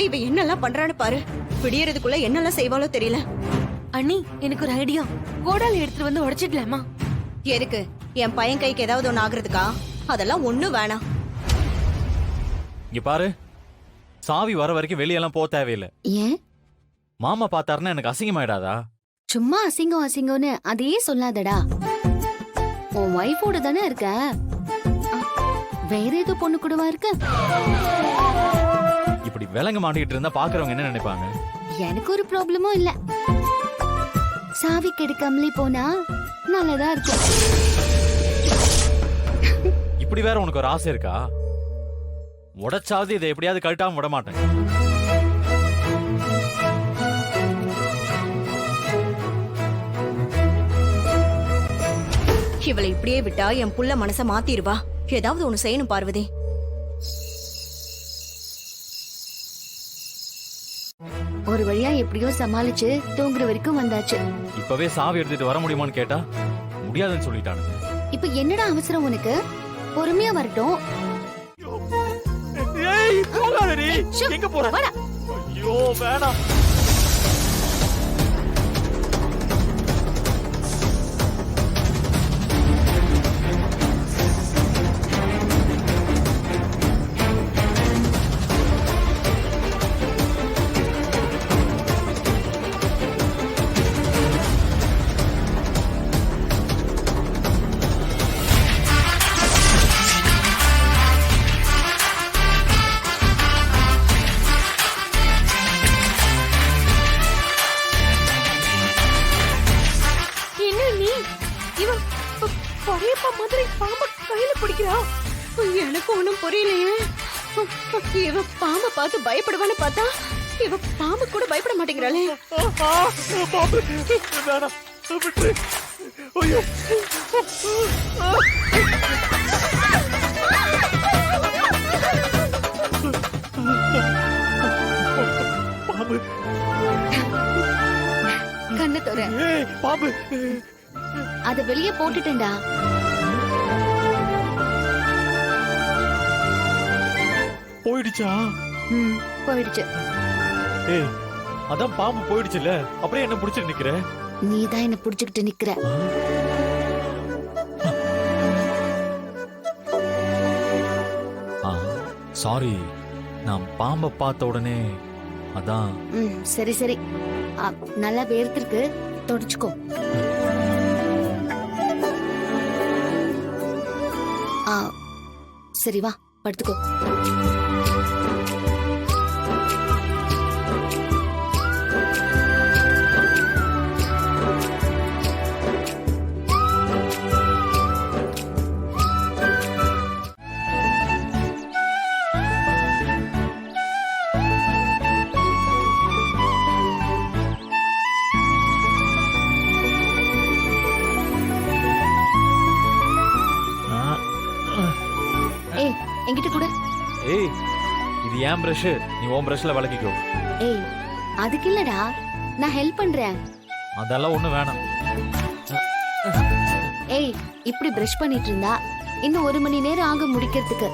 இவ என்னெல்லாம் பண்றான்னு பாரு. விடியறதுக்குள்ள என்னெல்லாம் செய்வாளோ தெரியல. அண்ணி, எனக்கு ஒரு ஐடியா. கோடாலி எடுத்துட்டு வந்து உடைச்சிடலாமா? எதுக்கு? என் பையன் கைக்கு ஏதாவது ஒண்ணு ஆகுறதுக்கா? அதெல்லாம் ஒண்ணும் வேணாம். இங்க பாரு, சாவி வர வரைக்கும் வெளியெல்லாம் போக தேவையில்லை. ஏன்? மாமா பார்த்தாருன்னா எனக்கு அசிங்கமாயிடாதா? சும்மா அசிங்கம் அசிங்கம்னு அதையே சொல்லாதடா. உன் வைஃபோட தானே இருக்க. வேற ஏதோ பொண்ணு கூடவா இருக்க? இப்படி விலங்கு மாட்டிக்கிட்டு இருந்தா பாக்குறவங்க என்ன நினைப்பாங்க? எனக்கு ஒரு ப்ராப்ளமும் இல்ல. சாவி கெடுக்காமலே போனா நல்லதா இருக்கும். இப்படி வேற உனக்கு ஒரு ஆசை இருக்கா? உடைச்சாவது இதை எப்படியாவது கழட்டாம விட மாட்டேன். இவளை இப்படியே விட்டா என் புள்ள மனச மாத்திருவா. ஏதாவது ஒண்ணு செய்யணும் பார்வதி. ஒரு வழியா எப்படியோ சமாளிச்சு தூங்குற வரைக்கும் வந்தாச்சு. இப்பவே சாவி எடுத்துட்டு வர முடியுமான்னு கேட்டா முடியாதுன்னு சொல்லிட்டானுங்க. இப்ப என்னடா அவசரம் உனக்கு? பொறுமையா வரட்டும். ஏய், போகாதடி. ஷோ, எங்க போற? வாடா. ஐயோ, வேணாம். என்ன நீ? இவன் பழையப்பா மாதிரி பாம்பை கையில பிடிக்கிறா. எனக்கு ஒண்ணும் புரியலையே. இவ பாம்பை பார்த்து பயப்படுவான்னு பார்த்தா இவ பாம்பு கூட பயப்பட மாட்டேங்கிறாளே. பாம்பு, வேணாம், விட்டுரு. ஐயோ. பாம்பு. கண்ணை தோற. ஏய், பாம்பு. அத வெளியே போட்டுட்டேன்டா. போயிடுச்சா? போயிடுச்சு. ஏய், அதான் பாம்பு போயிடுச்சுல, அப்படியே என்ன புடிச்சிட்டு நிக்கிற? நீதான் என்ன புடிச்சுக்கிட்டு நிக்கிற. சாரி, நான் பாம்பை பார்த்த உடனே அதான். சரி சரி, நல்லா வேர்த்திருக்கு, தொடச்சுக்கோ. சரி வா, படுத்துக்கோ. என்கிட்ட கூட. ஏய், இது ஏன் பிரஷ், நீ உன் பிரஷ்ல விளக்கிக்கோ. ஏய், அதுக்கு இல்லடா, நான் ஹெல்ப் பண்றேன். அதெல்லாம் ஒண்ணு வேணாம். ஏய், இப்படி பிரஷ் பண்ணிட்டு இருந்தா இன்னும் 1 மணி நேரம் ஆக முடிக்கிறதுக்கு.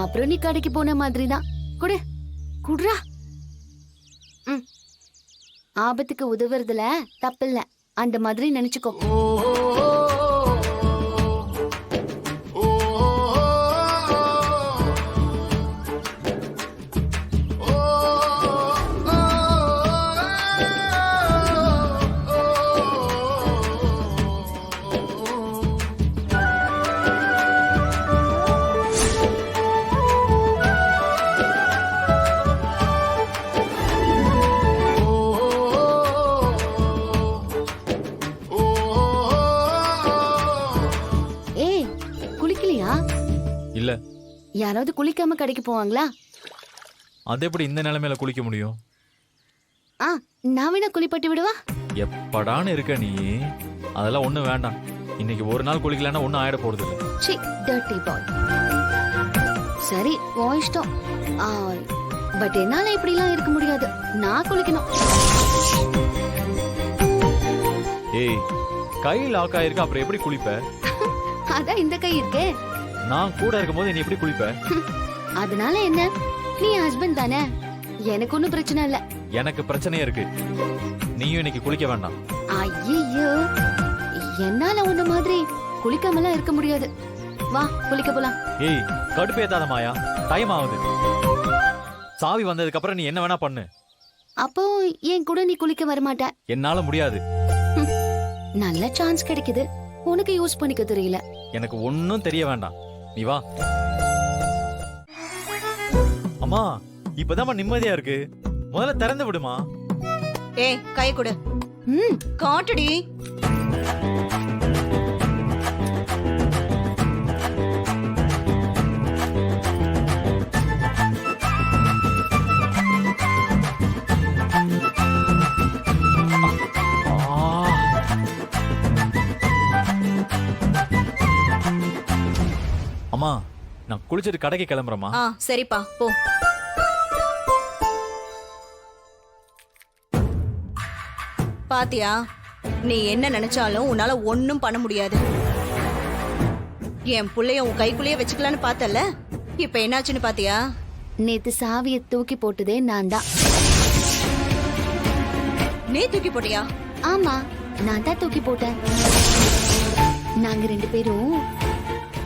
அப்புறம் நீ கடைக்கு போன மாதிரி தான். குடு, குடுறா. ஆபத்துக்கு உதவுறதுல தப்பில்ல, அந்த மாதிரி நினைச்சுக்கோ. இல்ல, யாராவது குளிக்காம கடைக்கு போவாங்களா? அது எப்படி இந்த நிலைமையில குளிக்க முடியும்? நான் வேணா குளிப்பட்டு விடுவா. எப்படான்னு இருக்க நீ? அதெல்லாம் ஒண்ணு வேண்டாம். இன்னைக்கு ஒரு நாள் குளிக்கலன்னா ஒண்ணும் ஆயிட போறது இல்ல. சி, டர்ட்டி பாய். சரி, உன் இஷ்டம். பட் என்னால இப்படிலாம் இருக்க முடியாது. நான் குளிக்கணும். ஏய், கை லாக் ஆயிருக்கு, அப்புறம் எப்படி குளிப்ப? அதான் இந்த கை இருக்கே. நான் கூட இருக்கும்போது நீ எப்படி குளிப்ப? அதனால என்ன? நீ ஹஸ்பண்ட் தானே, எனக்கு ஒண்ணும் பிரச்சனை இல்ல. எனக்கு பிரச்சனையே இருக்கு. நீயும் இன்னைக்கு குளிக்க வேண்டாம். ஐயோ, என்னால உன்ன மாதிரி குளிக்காமலாம் இருக்க முடியாது. வா குளிக்க போலாம். ஏய், கடுப்பேத்தாத மாயா, டைம் ஆகுது. சாவி வந்ததுக்கு அப்புறம் நீ என்ன வேணா பண்ணு. அப்போ என் கூட நீ குளிக்க வரமாட்ட. என்னால முடியாது. நல்ல சான்ஸ் கிடைக்குது, உனக்கு யூஸ் பண்ணிக்க தெரியல. எனக்கு ஒன்னும் தெரிய வேண்டாம், நீ வா. அம்மா, இப்பதான் நிம்மதியா இருக்கு. முதல்ல திறந்து விடுமா. ஏய், கை கொடு. ம், காட்டுடி. அம்மா, நான் குளிச்சிட்டு கடைக்கு கிளம்புறேம்மா. சரிப்பா, போ. பாத்தியா, நீ என்ன நினைச்சாலும் உன்னால ஒண்ணும் பண்ண முடியாது. என் புள்ளைய உன் கைக்குள்ளேயே வச்சுக்கலான்னு பார்த்தல, இப்ப என்னாச்சுன்னு பாத்தியா? நேத்து சாவியை தூக்கி போட்டதே நான் தான். நீ தூக்கி போட்டியா? ஆமா, நான் தான் தூக்கி போட்டேன். நாங்க 2 பேரும்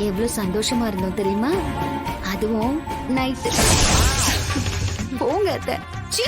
எவ்வளவு சந்தோஷமா இருந்தோம் தெரியுமா? அதுவும் நைட்டு. போங்க அத்தை. சீ.